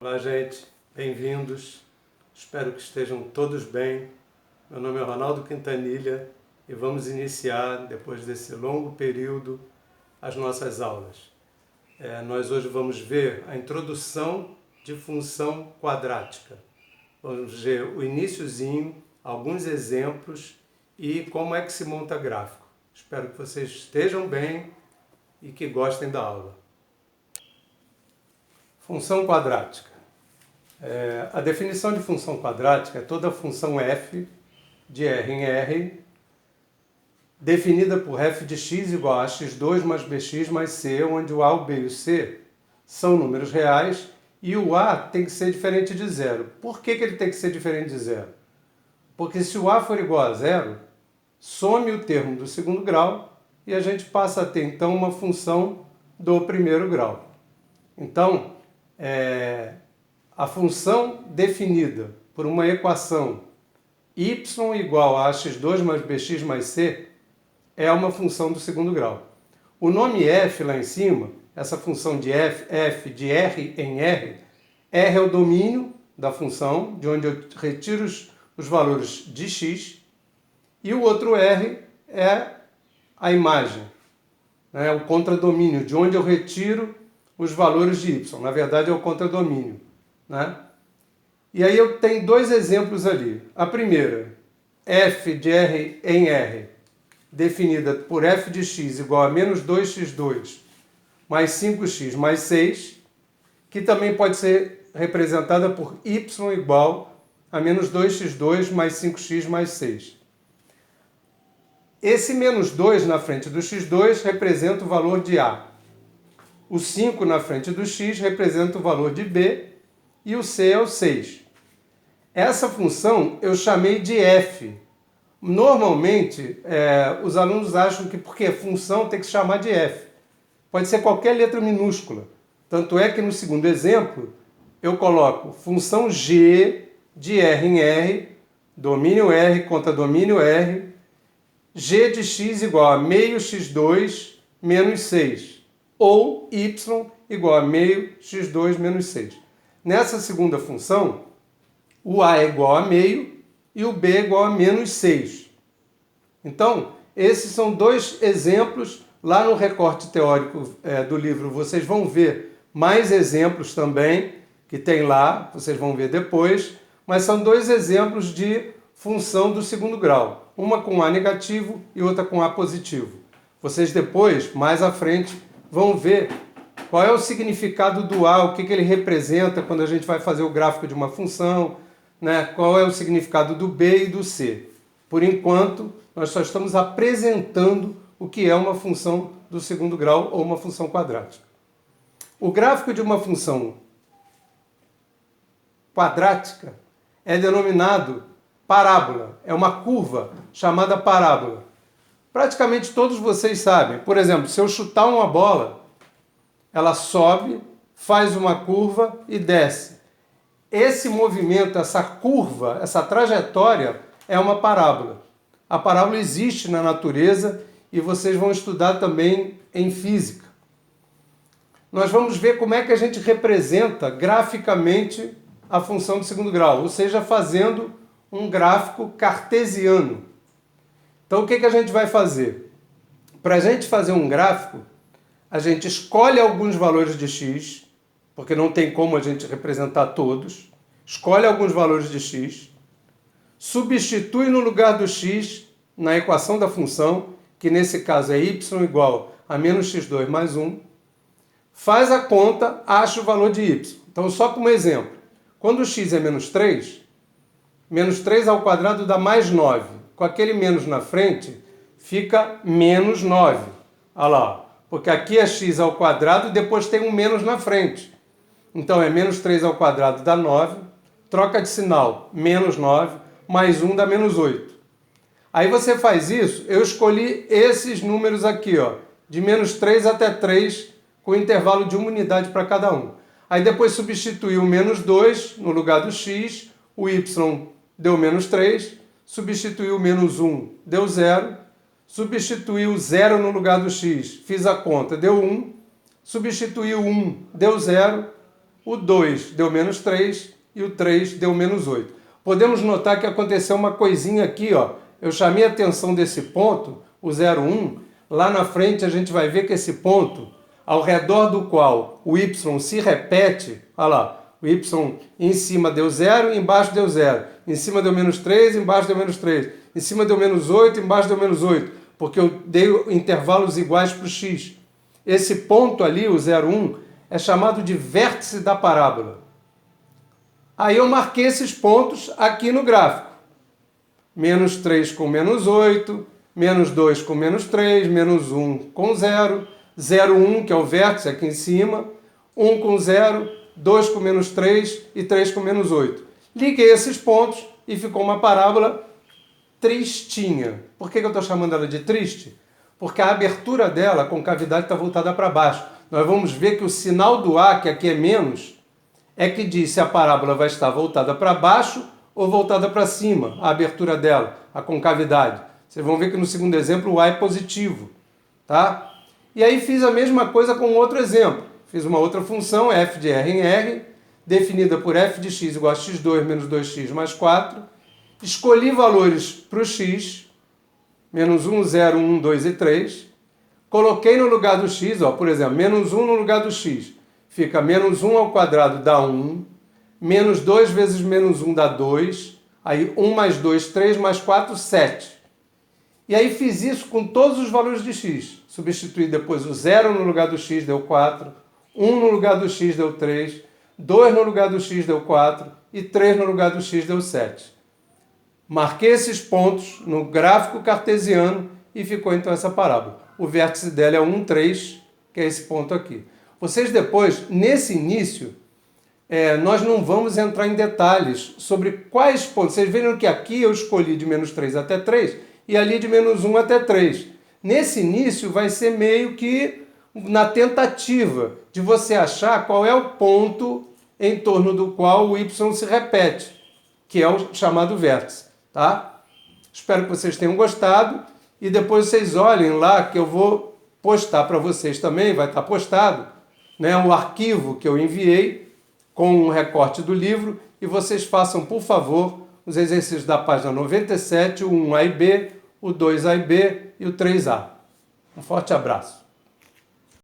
Olá, gente, bem-vindos. Espero que estejam todos bem. Meu nome é Ronaldo Quintanilha e vamos iniciar, depois desse longo período, as nossas aulas. Nós hoje vamos ver a introdução de função quadrática. Vamos ver o iniciozinho, alguns exemplos e como é que se monta gráfico. Espero que vocês estejam bem e que gostem da aula. Função quadrática. A definição de função quadrática é toda função f de R em R definida por f de x igual a x2 mais bx mais c, onde o a, o b e o c são números reais e o a tem que ser diferente de zero. Por que ele tem que ser diferente de zero? Porque se o a for igual a zero, some o termo do segundo grau e a gente passa a ter então uma função do primeiro grau. Então, a função definida por uma equação y igual a x2 mais bx mais c é uma função do segundo grau. O nome f lá em cima, essa função de f de R em R, R é o domínio da função, de onde eu retiro os valores de x, e o outro R é a imagem, o contradomínio, de onde eu retiro os valores de y. Na verdade é o contradomínio. E aí eu tenho dois exemplos ali. A primeira, f de R em R, definida por f de x igual a menos 2x2 mais 5x mais 6, que também pode ser representada por y igual a menos 2x2 mais 5x mais 6. Esse menos 2 na frente do x2 representa o valor de a. O 5 na frente do x representa o valor de b e o c é o 6. Essa função eu chamei de f. Normalmente, os alunos acham que porque função tem que se chamar de f. Pode ser qualquer letra minúscula. Tanto é que no segundo exemplo, eu coloco função g de R em R, domínio R contra domínio R, g de x igual a meio x2 menos 6, ou y igual a meio x2 menos 6. Nessa segunda função, o a é igual a meio e o b é igual a menos 6. Então, esses são dois exemplos. Lá no recorte teórico do livro vocês vão ver mais exemplos também, que tem lá, vocês vão ver depois, mas são dois exemplos de função do segundo grau, uma com a negativo e outra com a positivo. Vocês depois, mais à frente, vão ver qual é o significado do a, o que ele representa quando a gente vai fazer o gráfico de uma função, qual é o significado do b e do c. Por enquanto, nós só estamos apresentando o que é uma função do segundo grau ou uma função quadrática. O gráfico de uma função quadrática é denominado parábola, é uma curva chamada parábola. Praticamente todos vocês sabem. Por exemplo, se eu chutar uma bola, ela sobe, faz uma curva e desce. Esse movimento, essa curva, essa trajetória é uma parábola. A parábola existe na natureza e vocês vão estudar também em física. Nós vamos ver como é que a gente representa graficamente a função do segundo grau, ou seja, fazendo um gráfico cartesiano. Então, o que a gente vai fazer? Para a gente fazer um gráfico, a gente escolhe alguns valores de x, porque não tem como a gente representar todos. Escolhe alguns valores de x, substitui no lugar do x na equação da função, que nesse caso é y igual a menos x2 mais 1, faz a conta, acha o valor de y. Então, só como exemplo, quando o x é menos 3 ao quadrado dá mais 9. Com aquele menos na frente, fica menos 9. Olha lá, porque aqui é x ao quadrado e depois tem um menos na frente. Então é menos 3 ao quadrado dá 9, troca de sinal, menos 9, mais 1 dá menos 8. Aí você faz isso, eu escolhi esses números aqui, de menos 3 até 3, com intervalo de 1 unidade para cada um. Aí depois substitui o menos 2 no lugar do x, o y deu menos 3, substituiu o menos 1, deu 0, substituiu 0 no lugar do x, fiz a conta, deu 1, substituiu 1, deu 0, o 2 deu menos 3 e o 3 deu menos 8. Podemos notar que aconteceu uma coisinha aqui, ó. Eu chamei a atenção desse ponto, o 0, 1. Lá na frente a gente vai ver que esse ponto, ao redor do qual o y se repete, olha lá, o y em cima deu 0, embaixo deu 0. Em cima deu menos 3, embaixo deu menos 3. Em cima deu menos 8, embaixo deu menos 8. Porque eu dei intervalos iguais para o x. Esse ponto ali, o 0, 1, é chamado de vértice da parábola. Aí eu marquei esses pontos aqui no gráfico. Menos 3 com menos 8, menos 2 com menos 3, menos 1 com 0, 0, 1, que é o vértice aqui em cima, 1 com 0, 2 com menos 3 e 3 com menos 8. Liguei esses pontos e ficou uma parábola tristinha. Por que eu estou chamando ela de triste? Porque a abertura dela, a concavidade, está voltada para baixo. Nós vamos ver que o sinal do A, que aqui é menos, é que diz se a parábola vai estar voltada para baixo ou voltada para cima, a abertura dela, a concavidade. Vocês vão ver que no segundo exemplo o A é positivo, tá? E aí fiz a mesma coisa com outro exemplo. Fiz uma outra função, f de R em R, definida por f de x igual a x2 menos 2x mais 4. Escolhi valores para o x, menos 1, 0, 1, 2 e 3. Coloquei no lugar do x, ó, por exemplo, menos 1 no lugar do x. Fica menos 1 ao quadrado dá 1, menos 2 vezes menos 1 dá 2, aí 1 mais 2, 3 mais 4, 7. E aí fiz isso com todos os valores de x. Substituí depois o 0 no lugar do x, deu 4, 1 no lugar do x deu 3, 2 no lugar do x deu 4 e 3 no lugar do x deu 7. Marquei esses pontos no gráfico cartesiano e ficou então essa parábola. O vértice dela é 1, 3, que é esse ponto aqui. Vocês depois, nesse início, nós não vamos entrar em detalhes sobre quais pontos. Vocês viram que aqui eu escolhi de menos 3 até 3 e ali de menos 1 até 3. Nesse início vai ser meio que na tentativa de você achar qual é o ponto em torno do qual o y se repete, que é o chamado vértice, tá? Espero que vocês tenham gostado e depois vocês olhem lá que eu vou postar para vocês também, vai estar postado, né, o arquivo que eu enviei com um recorte do livro e vocês façam, por favor, os exercícios da página 97, o 1A e B, o 2A e B e o 3A. Um forte abraço.